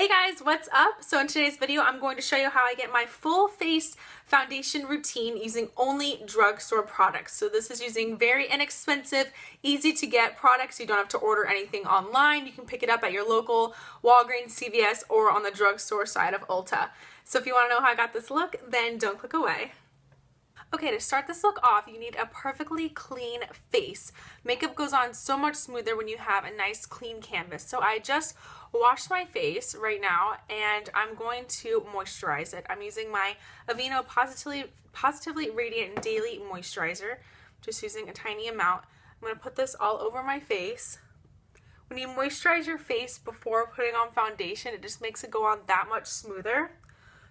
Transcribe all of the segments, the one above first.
Hey guys, what's up? So in today's video, I'm going to show you how I get my full face foundation routine using only drugstore products. So this is using very inexpensive, easy to get products. You don't have to order anything online. You can pick it up at your local Walgreens, CVS, or on the drugstore side of Ulta. So if you want to know how I got this look, then don't click away. Okay, to start this look off, you need a perfectly clean face. Makeup goes on so much smoother when you have a nice clean canvas. So I just washed my face right now and I'm going to moisturize it. I'm using my Aveeno Positively Radiant Daily Moisturizer, just using a tiny amount. I'm going to put this all over my face. When you moisturize your face before putting on foundation, it just makes it go on that much smoother.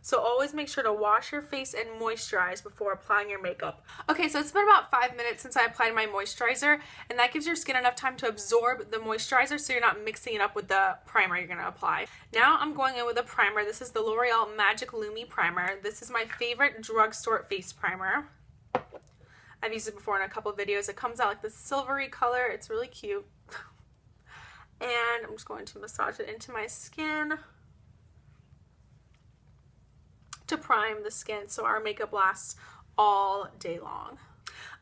So always make sure to wash your face and moisturize before applying your makeup. Okay, so it's been about 5 minutes since I applied my moisturizer, and that gives your skin enough time to absorb the moisturizer so you're not mixing it up with the primer you're gonna apply. Now I'm going in with a primer. This is the L'Oreal Magic Lumi Primer. This is my favorite drugstore face primer. I've used it before in a couple of videos. It comes out like this silvery color. It's really cute. And I'm just going to massage it into my skin to prime the skin so our makeup lasts all day long.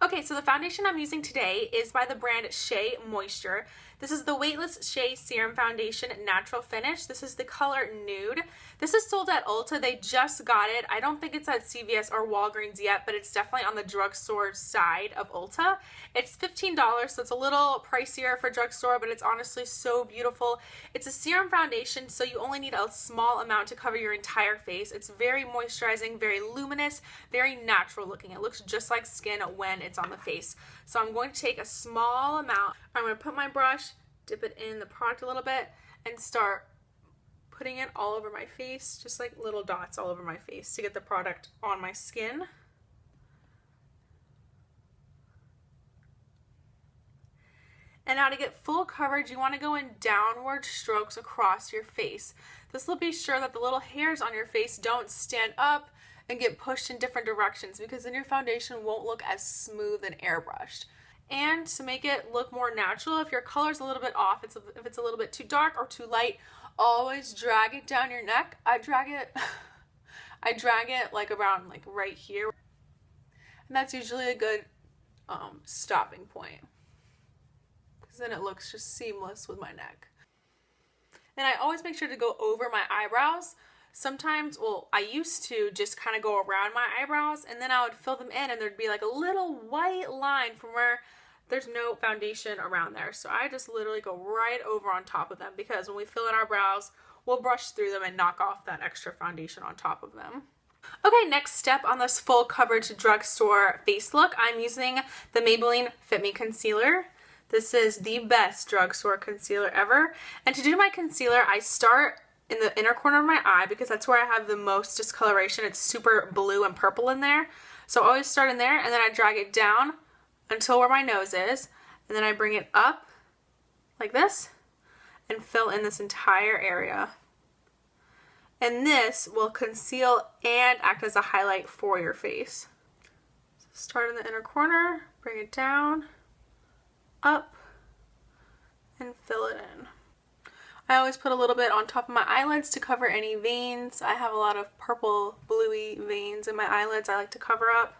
Okay, so the foundation I'm using today is by the brand Shea Moisture. This is the Weightless Shea Serum Foundation Natural Finish. This is the color Nude. This is sold at Ulta. They just got it. I don't think it's at CVS or Walgreens yet, but it's definitely on the drugstore side of Ulta. It's $15, so it's a little pricier for drugstore, but it's honestly so beautiful. It's a serum foundation, so you only need a small amount to cover your entire face. It's very moisturizing, very luminous, very natural looking. It looks just like skin when it's on the face. So I'm going to take a small amount. I'm going to put my brush, dip it in the product a little bit, and start putting it all over my face, just like little dots all over my face to get the product on my skin. And now to get full coverage, you want to go in downward strokes across your face. This will be sure that the little hairs on your face don't stand up and get pushed in different directions, because then your foundation won't look as smooth and airbrushed. And to make it look more natural, if your color's a little bit off, if it's a little bit too dark or too light, always drag it down your neck. I drag it like around like right here. And that's usually a good stopping point, because then it looks just seamless with my neck. And I always make sure to go over my eyebrows. Sometimes, well, I used to just kind of go around my eyebrows and then I would fill them in and there'd be like a little white line from where there's no foundation around there. So I just literally go right over on top of them, because when we fill in our brows, we'll brush through them and knock off that extra foundation on top of them. Okay, next step on this full coverage drugstore face look, I'm using the Maybelline Fit Me concealer. This is the best drugstore concealer ever. And to do my concealer, I start in the inner corner of my eye, because that's where I have the most discoloration. It's super blue and purple in there. So I always start in there, and then I drag it down until where my nose is, and then I bring it up like this and fill in this entire area. And this will conceal and act as a highlight for your face. So start in the inner corner, bring it down, up, and fill it in. I always put a little bit on top of my eyelids to cover any veins. I have a lot of purple, bluey veins in my eyelids I like to cover up.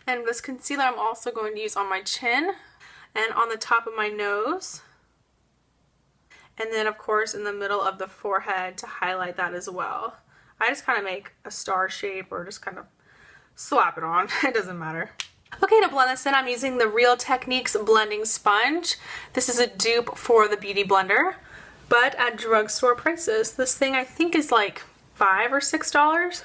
And this concealer I'm also going to use on my chin and on the top of my nose. And then of course in the middle of the forehead to highlight that as well. I just kind of make a star shape or just kind of slap it on. It doesn't matter. Okay, to blend this in, I'm using the Real Techniques blending sponge. This is a dupe for the Beauty Blender, but at drugstore prices. This thing I think is like $5 or $6.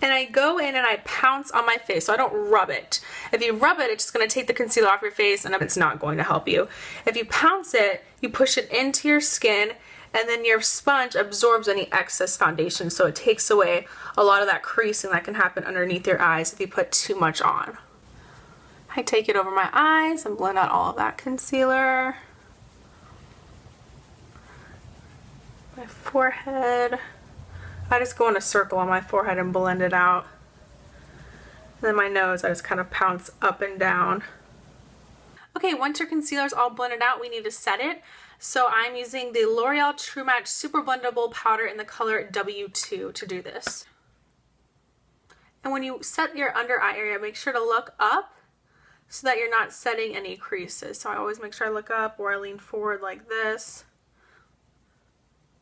And I go in and I pounce on my face, so I don't rub it. If you rub it, it's just going to take the concealer off your face and it's not going to help you. If you pounce it, you push it into your skin, and then your sponge absorbs any excess foundation, so it takes away a lot of that creasing that can happen underneath your eyes if you put too much on. I take it over my eyes and blend out all of that concealer. My forehead. I just go in a circle on my forehead and blend it out. And then my nose, I just kind of pounce up and down. Okay, once your concealer is all blended out, we need to set it. So I'm using the L'Oreal True Match Super Blendable Powder in the color W2 to do this. And when you set your under eye area, make sure to look up so that you're not setting any creases. So I always make sure I look up or I lean forward like this.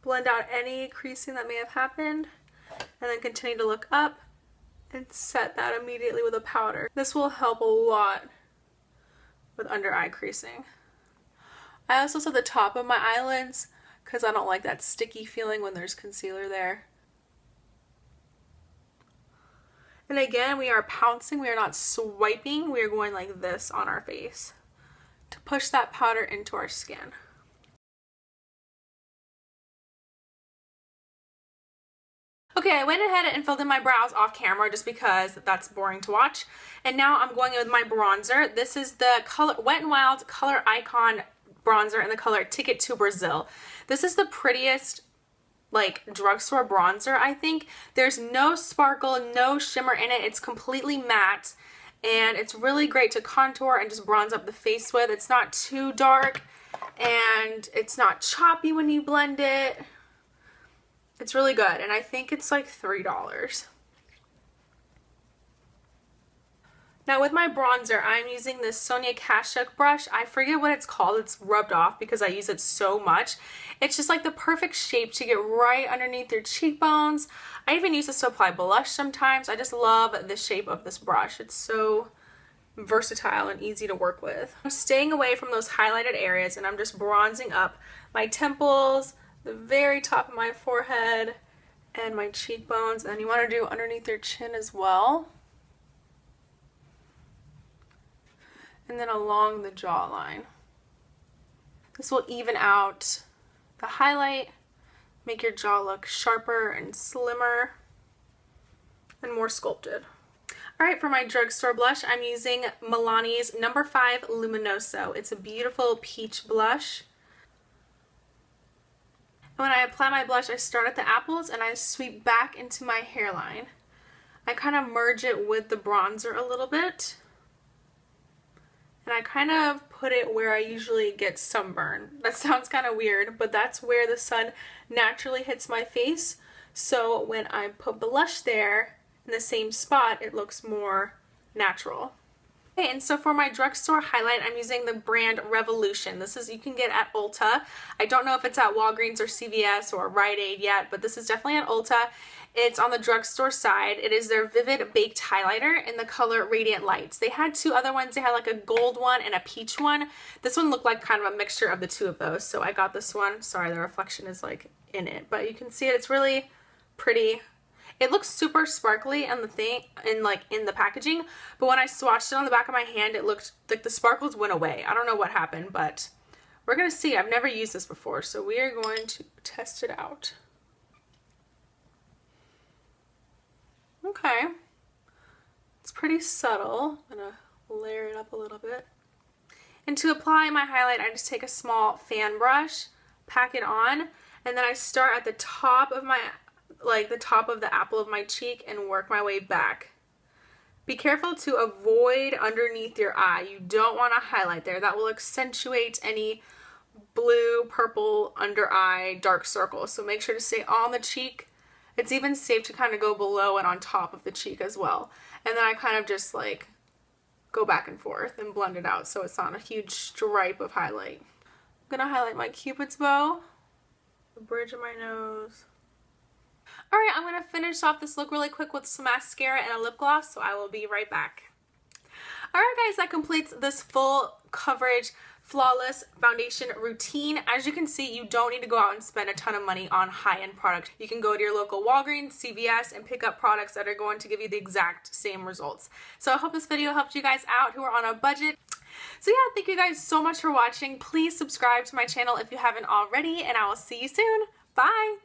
Blend out any creasing that may have happened, and then continue to look up and set that immediately with a powder. This will help a lot with under eye creasing. I also set the top of my eyelids because I don't like that sticky feeling when there's concealer there. And again, we are pouncing, we are not swiping, we are going like this on our face to push that powder into our skin. Okay, I went ahead and filled in my brows off camera just because that's boring to watch. And now I'm going in with my bronzer. This is the Wet n Wild Coloricon bronzer in the color Ticket to Brazil. This is the prettiest like drugstore bronzer, I think. There's no sparkle, no shimmer in it. It's completely matte and it's really great to contour and just bronze up the face with. It's not too dark and it's not choppy when you blend it. It's really good, and I think it's like $3. Now with my bronzer, I'm using this Sonia Kashuk brush. I forget what it's called. It's rubbed off because I use it so much. It's just like the perfect shape to get right underneath your cheekbones. I even use this to apply blush sometimes. I just love the shape of this brush. It's so versatile and easy to work with. I'm staying away from those highlighted areas, and I'm just bronzing up my temples, the very top of my forehead, and my cheekbones. And you want to do underneath your chin as well. And then along the jawline. This will even out the highlight, make your jaw look sharper and slimmer and more sculpted. Alright, for my drugstore blush, I'm using Milani's No. 5 Luminoso. It's a beautiful peach blush. When I apply my blush, I start at the apples and I sweep back into my hairline. I kind of merge it with the bronzer a little bit. And I kind of put it where I usually get sunburn. That sounds kind of weird, but that's where the sun naturally hits my face. So when I put blush there in the same spot, it looks more natural. Okay, and so for my drugstore highlight, I'm using the brand Revolution. This is, you can get at Ulta. I don't know if it's at Walgreens or CVS or Rite Aid yet, but this is definitely at Ulta. It's on the drugstore side. It is their Vivd Baked Highlighter in the color Radiant Lights. They had two other ones. They had like a gold one and a peach one. This one looked like kind of a mixture of the two of those, so I got this one. Sorry, the reflection is like in it, but you can see it. It's really pretty. It looks super sparkly in the thing, in the packaging, but when I swatched it on the back of my hand, it looked like the sparkles went away. I don't know what happened, but we're gonna see. I've never used this before, so we are going to test it out. Okay, it's pretty subtle. I'm gonna layer it up a little bit. And to apply my highlight, I just take a small fan brush, pack it on, and then I start at the top of my the top of the apple of my cheek and work my way back. Be careful to avoid underneath your eye. You don't want to highlight there. That will accentuate any blue, purple under eye dark circles. So make sure to stay on the cheek. It's even safe to kind of go below and on top of the cheek as well. And then I kind of just like go back and forth and blend it out so it's not a huge stripe of highlight. I'm gonna highlight my Cupid's bow, the bridge of my nose. Alright, I'm going to finish off this look really quick with some mascara and a lip gloss, so I will be right back. Alright guys, that completes this full coverage, flawless foundation routine. As you can see, you don't need to go out and spend a ton of money on high-end product. You can go to your local Walgreens, CVS, and pick up products that are going to give you the exact same results. So I hope this video helped you guys out who are on a budget. So yeah, thank you guys so much for watching. Please subscribe to my channel if you haven't already, and I will see you soon. Bye!